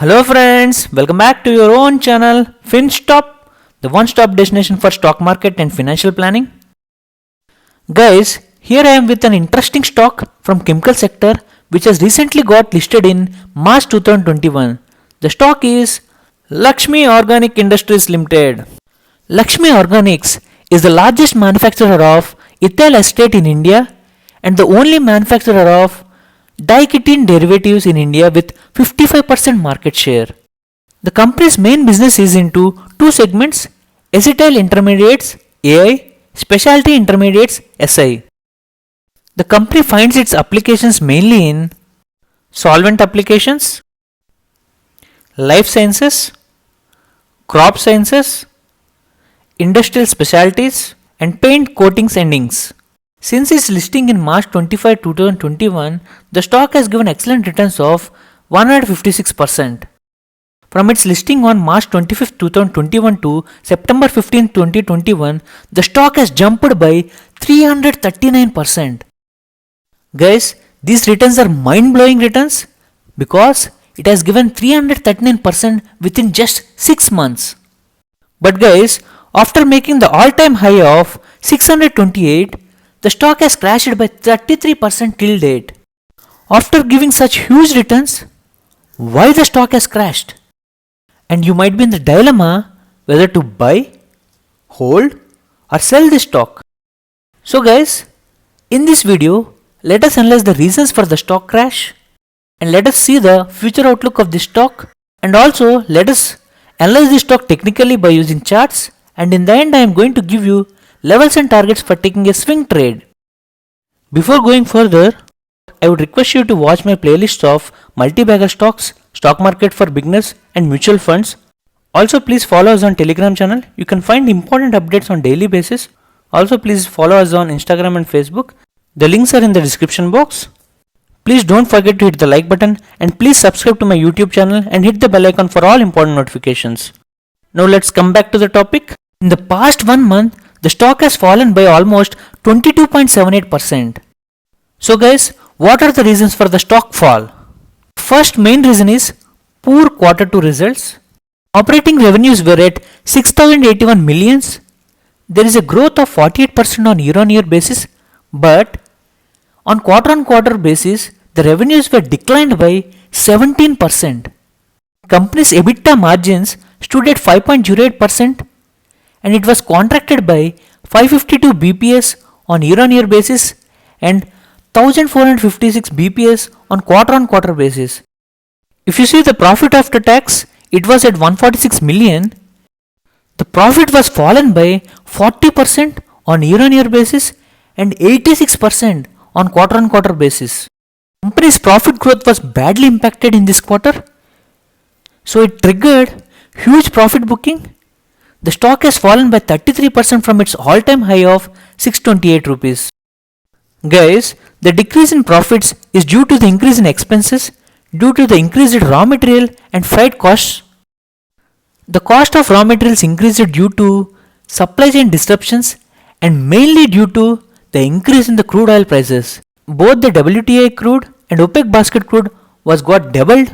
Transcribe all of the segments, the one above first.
Hello friends, welcome back to your own channel FinStop, the one-stop destination for stock market and financial planning. Guys, here I am with an interesting stock from chemical sector which has recently got listed in March 2021. The stock is Laxmi Organic Industries Limited. Laxmi Organics is the largest manufacturer of ethyl acetate in India and the only manufacturer of diketene derivatives in India with 55% market share. The company's main business is into two segments: acetyl intermediates AI, specialty intermediates SI. The company finds its applications mainly in solvent applications, life sciences, crop sciences, industrial specialties, and paint coatings and inks. Since its listing in March 25, 2021, the stock has given excellent returns of 156%. From its listing on March 25, 2021 to September 15, 2021, the stock has jumped by 339%. Guys, these returns are mind-blowing returns because it has given 339% within just 6 months. But guys, after making the all-time high of 628, the stock has crashed by 33% till date. After giving such huge returns, why the stock has crashed? And you might be in the dilemma whether to buy, hold, or sell this stock. So guys, in this video, let us analyze the reasons for the stock crash and let us see the future outlook of this stock, and also let us analyze this stock technically by using charts, and in the end I am going to give you levels and targets for taking a swing trade. Before going further, I would request you to watch my playlist of multi-bagger stocks, stock market for beginners, and mutual funds. Also, please follow us on Telegram channel. You can find important updates on daily basis. Also, please follow us on Instagram and Facebook. The links are in the description box. Please don't forget to hit the like button and please subscribe to my YouTube channel and hit the bell icon for all important notifications. Now let's come back to the topic. In the past 1 month, the stock has fallen by almost 22.78%. So guys, what are the reasons for the stock fall? First main reason is poor quarter 2 results. Operating revenues were at 6081 millions. There is a growth of 48% on year-on-year basis, but on quarter-on-quarter basis, the revenues were declined by 17%. Company's EBITDA margins stood at 5.08%. and it was contracted by 552 BPS on year-on-year basis and 1456 BPS on quarter-on-quarter basis. If you see the profit after tax, it was at 146 million. The profit was fallen by 40% on year-on-year basis and 86% on quarter-on-quarter basis. Company's profit growth was badly impacted in this quarter, so it triggered huge profit booking. The stock has fallen by 33% from its all-time high of 628 rupees. Guys, the decrease in profits is due to the increase in expenses due to the increased raw material and freight costs. The cost of raw materials increased due to supply chain disruptions and mainly due to the increase in the crude oil prices. Both the WTI crude and OPEC basket crude was got doubled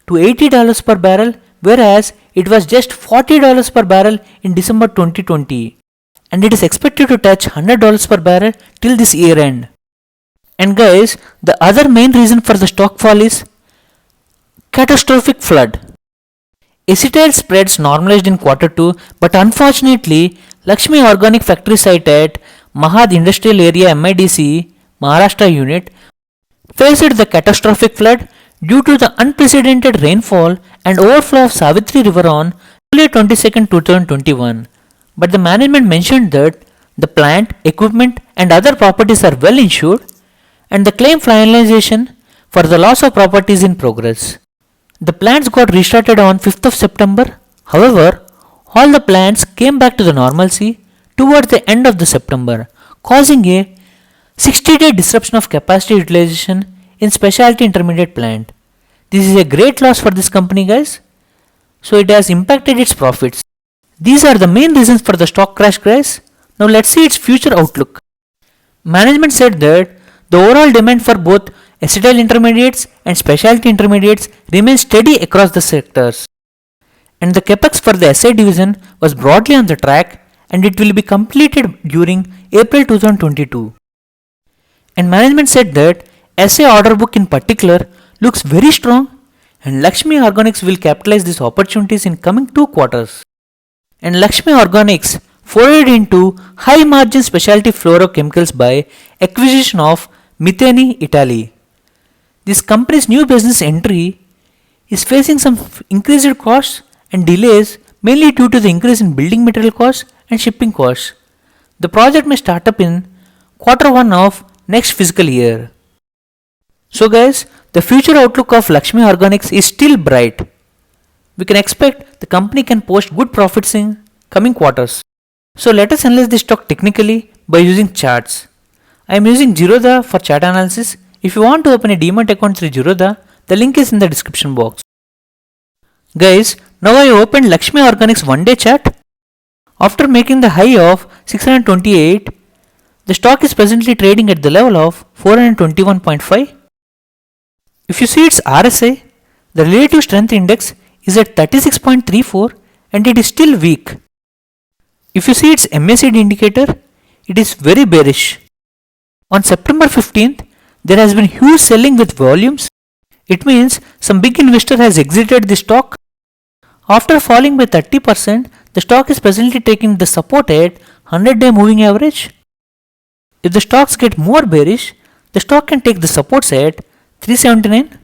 to $80 per barrel, whereas it was just $40 per barrel in December 2020, and it is expected to touch $100 per barrel till this year end. And guys, the other main reason for the stock fall is catastrophic flood. Acetyl spreads normalized in quarter 2, but unfortunately, Laxmi Organic factory site at Mahad Industrial Area MIDC, Maharashtra unit, faced the catastrophic flood due to the unprecedented rainfall and overflow of Savitri River on July 22, 2021. But the management mentioned that the plant, equipment and other properties are well insured and the claim finalization for the loss of property is in progress. The plants got restarted on 5th of September. However, all the plants came back to the normalcy towards the end of the September, causing a 60-day disruption of capacity utilization in specialty intermediate plant. This is a great loss for this company, guys. So it has impacted its profits. These are the main reasons for the stock crash, guys. Now let's see its future outlook. Management said that the overall demand for both acetyl intermediates and specialty intermediates remain steady across the sectors. And the capex for the SA division was broadly on the track and it will be completed during April 2022. And management said that SA order book in particular looks very strong and Lakshmi Organics will capitalize these opportunities in coming 2 quarters. And Lakshmi Organics forayed into high margin specialty fluorochemicals by acquisition of Methane Italy. This company's new business entry is facing some increased costs and delays mainly due to the increase in building material costs and shipping costs. The project may start up in Q1 of next fiscal year. So guys, the future outlook of Lakshmi Organics is still bright. We can expect the company can post good profits in coming quarters. So let us analyze this stock technically by using charts. I am using Zerodha for chart analysis. If you want to open a demat account through Zerodha, the link is in the description box. Guys, now I opened Lakshmi Organics 1-day chart. After making the high of 628, the stock is presently trading at the level of 421.5. If you see its RSI, the relative strength index is at 36.34 and it is still weak. If you see its MACD indicator, it is very bearish. On September 15th, there has been huge selling with volumes. It means some big investor has exited the stock. After falling by 30%, the stock is presently taking the support at 100-day moving average. If the stocks get more bearish, the stock can take the supports at 379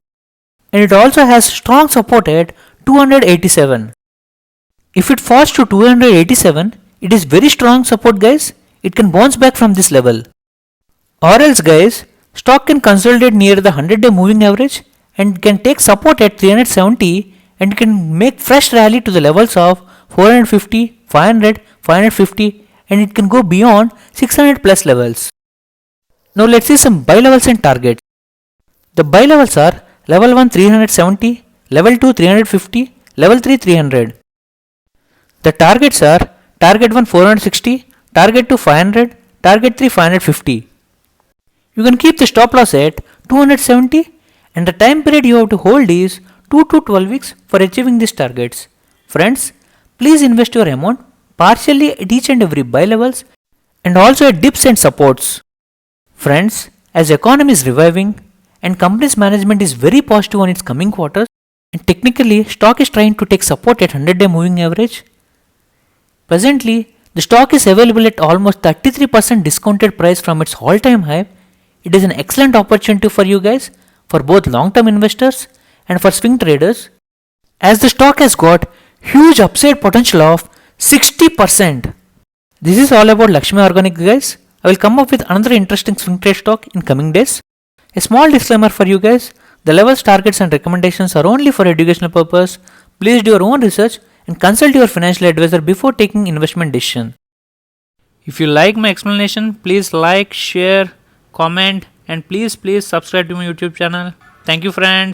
and it also has strong support at 287. If it falls to 287, it is very strong support guys. It can bounce back from this level. Or else guys, stock can consolidate near the 100-day moving average and can take support at 370 and can make fresh rally to the levels of 450, 500, 550 and it can go beyond 600 plus levels. Now let's see some buy levels and targets. The buy levels are level 1 370, level 2 350, level 3 300. The targets are target 1 460, target 2 500, target 3 550. You can keep the stop loss at 270 and the time period you have to hold is 2 to 12 weeks for achieving these targets. Friends, please invest your amount partially at each and every buy levels and also at dips and supports. Friends, as economy is reviving and company's management is very positive on its coming quarters and technically stock is trying to take support at 100-day moving average. Presently, the stock is available at almost 33% discounted price from its all-time high. It is an excellent opportunity for you guys, for both long-term investors and for swing traders, as the stock has got huge upside potential of 60%. This is all about Lakshmi Organics guys. I will come up with another interesting swing trade stock in coming days. A small disclaimer for you guys, the levels, targets and recommendations are only for educational purpose. Please do your own research and consult your financial advisor before taking investment decision. If you like my explanation, please like, share, comment and please subscribe to my YouTube channel. Thank you friends.